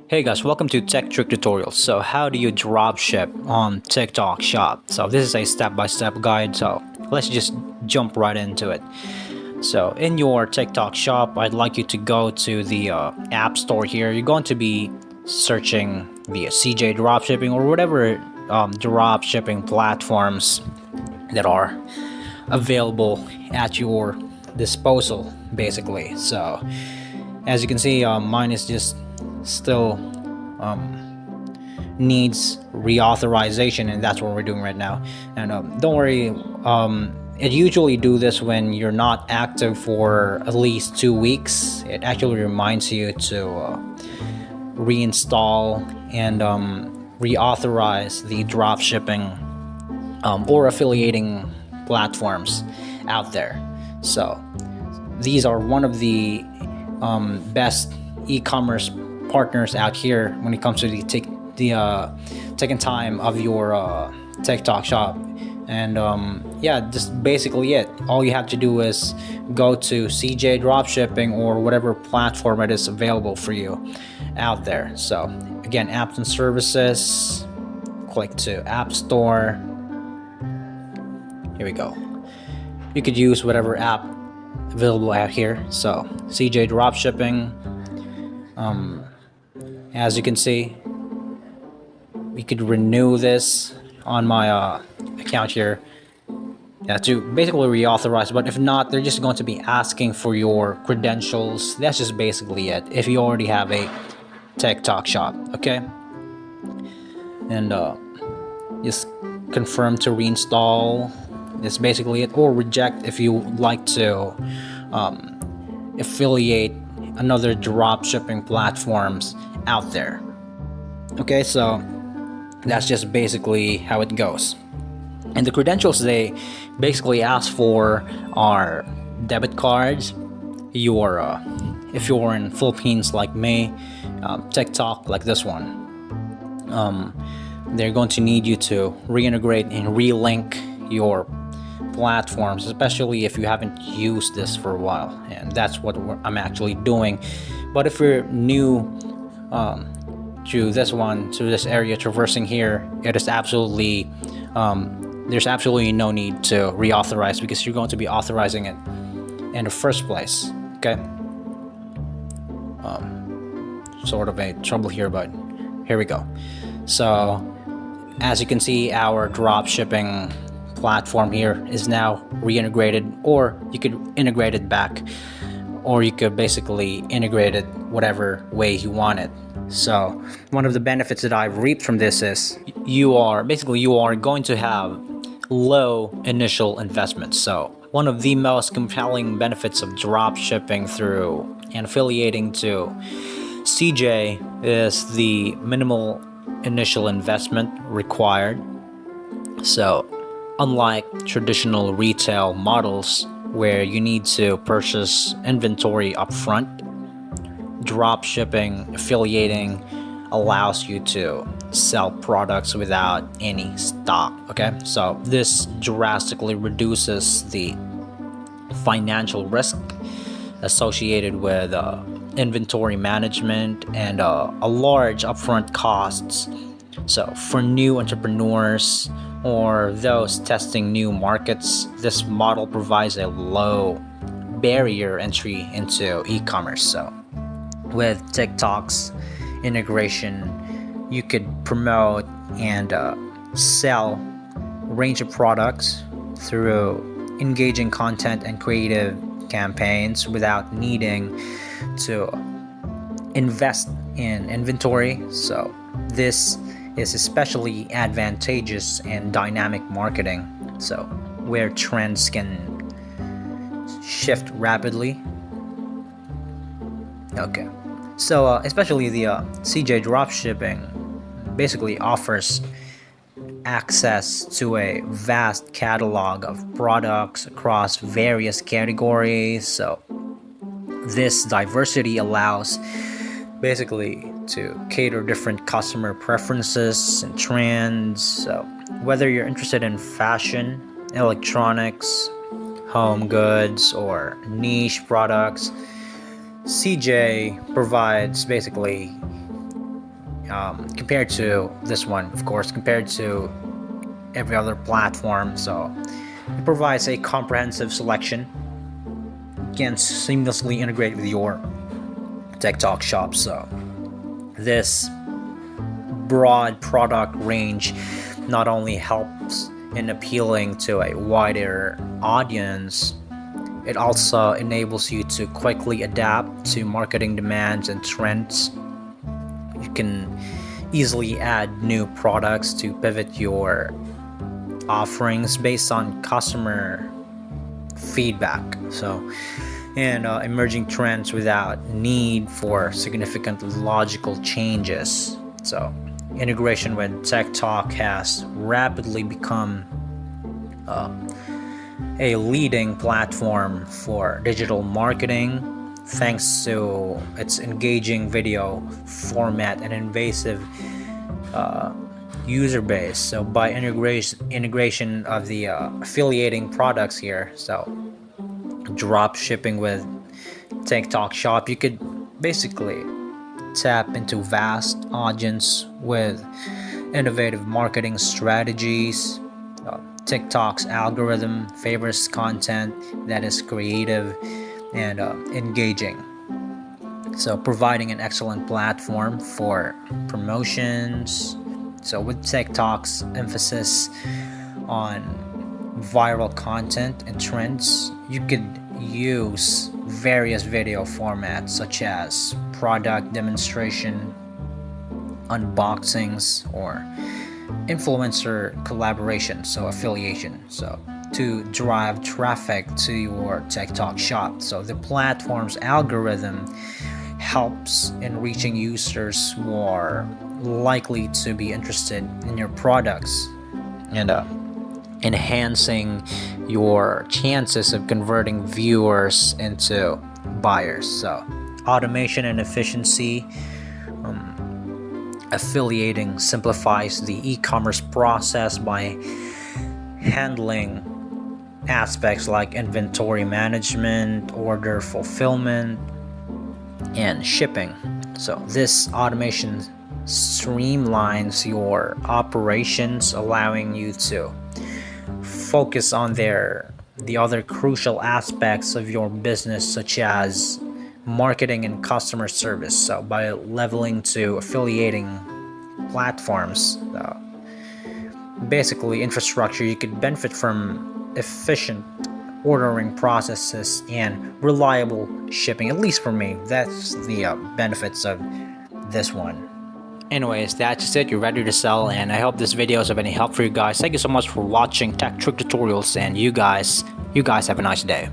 Hey guys, welcome to Tech Trick Tutorials. So how do you dropship on TikTok Shop? So this is a step-by-step guide, so let's just jump right into it. So in your TikTok Shop, I'd like you to go to the App Store here. You're going to be searching the CJ Dropshipping or whatever dropshipping platforms that are available at your disposal, basically. So as you can see, mine is just still needs reauthorization, and that's what we're doing right now. And don't worry, it usually do this when you're not active for at least 2 weeks. It actually reminds you to reinstall and reauthorize the drop shipping or affiliating platforms out there. So these are one of the best e-commerce partners out here when it comes to the taking time of your TikTok Shop. And yeah, just basically it. All you have to do is go to CJ Dropshipping or whatever platform it is available for you out there. So again, apps and services, click to App Store. Here we go. You could use whatever app available out here. So CJ Dropshipping. As you can see, we could renew this on my account here, to basically reauthorize. But if not, they're just going to be asking for your credentials. That's just basically it if you already have a TikTok Shop. Okay, and just confirm to reinstall. That's basically it, or reject if you like to affiliate another drop shipping platforms out there. Okay, so that's just basically how it goes. And the credentials they basically ask for are debit cards, your if you're in Philippines like me, TikTok like this one. They're going to need you to reintegrate and relink your platforms, especially if you haven't used this for a while, and that's what I'm actually doing. But if you're new to this one, to this area traversing here, it is absolutely there's absolutely no need to reauthorize because you're going to be authorizing it in the first place. Okay, sort of a trouble here, but here we go. So as you can see, our drop shipping platform here is now reintegrated, or you could integrate it back, or you could basically integrate it whatever way you want it. So one of the benefits that I've reaped from this is you are going to have low initial investments. So one of the most compelling benefits of drop shipping through and affiliating to CJ is the minimal initial investment required. So unlike traditional retail models where you need to purchase inventory upfront, drop shipping affiliating allows you to sell products without any stock. Okay, so this drastically reduces the financial risk associated with inventory management and a large upfront costs. So for new entrepreneurs or those testing new markets, this model provides a low barrier entry into e-commerce. So with TikTok's integration, you could promote and sell a range of products through engaging content and creative campaigns without needing to invest in inventory. So this is especially advantageous in dynamic marketing, so where trends can shift rapidly. Okay, so especially the CJ dropshipping basically offers access to a vast catalog of products across various categories. So this diversity allows basically to cater different customer preferences and trends. So whether you're interested in fashion, electronics, home goods, or niche products, CJ provides basically, compared to this one, of course, compared to every other platform, so it provides a comprehensive selection, can seamlessly integrate with your TikTok shop. So this broad product range not only helps in appealing to a wider audience, it also enables you to quickly adapt to marketing demands and trends. You can easily add new products to pivot your offerings based on customer feedback. So, and emerging trends without need for significant logical changes. So, integration with TikTok has rapidly become a leading platform for digital marketing thanks to its engaging video format and invasive user base. So by integration of the affiliating products here, so drop shipping with TikTok shop, you could basically tap into vast audience with innovative marketing strategies. TikTok's algorithm favors content that is creative and engaging, so providing an excellent platform for promotions. So with TikTok's emphasis on viral content and trends, you could use various video formats such as product demonstration, unboxings, or influencer collaboration, so affiliation, so to drive traffic to your TikTok shop. So the platform's algorithm helps in reaching users who are likely to be interested in your products and enhancing your chances of converting viewers into buyers. So automation and efficiency. Affiliating simplifies the e-commerce process by handling aspects like inventory management, order fulfillment, and shipping. So this automation streamlines your operations, allowing you to focus on the other crucial aspects of your business, such as marketing and customer service. So by leveling to affiliating platforms, basically infrastructure, you could benefit from efficient ordering processes and reliable shipping. At least for me, that's the benefits of this one. Anyways, that's just it. You're ready to sell, and I hope this video is of any help for you guys. Thank you so much for watching Tech Trick Tutorials, and you guys have a nice day.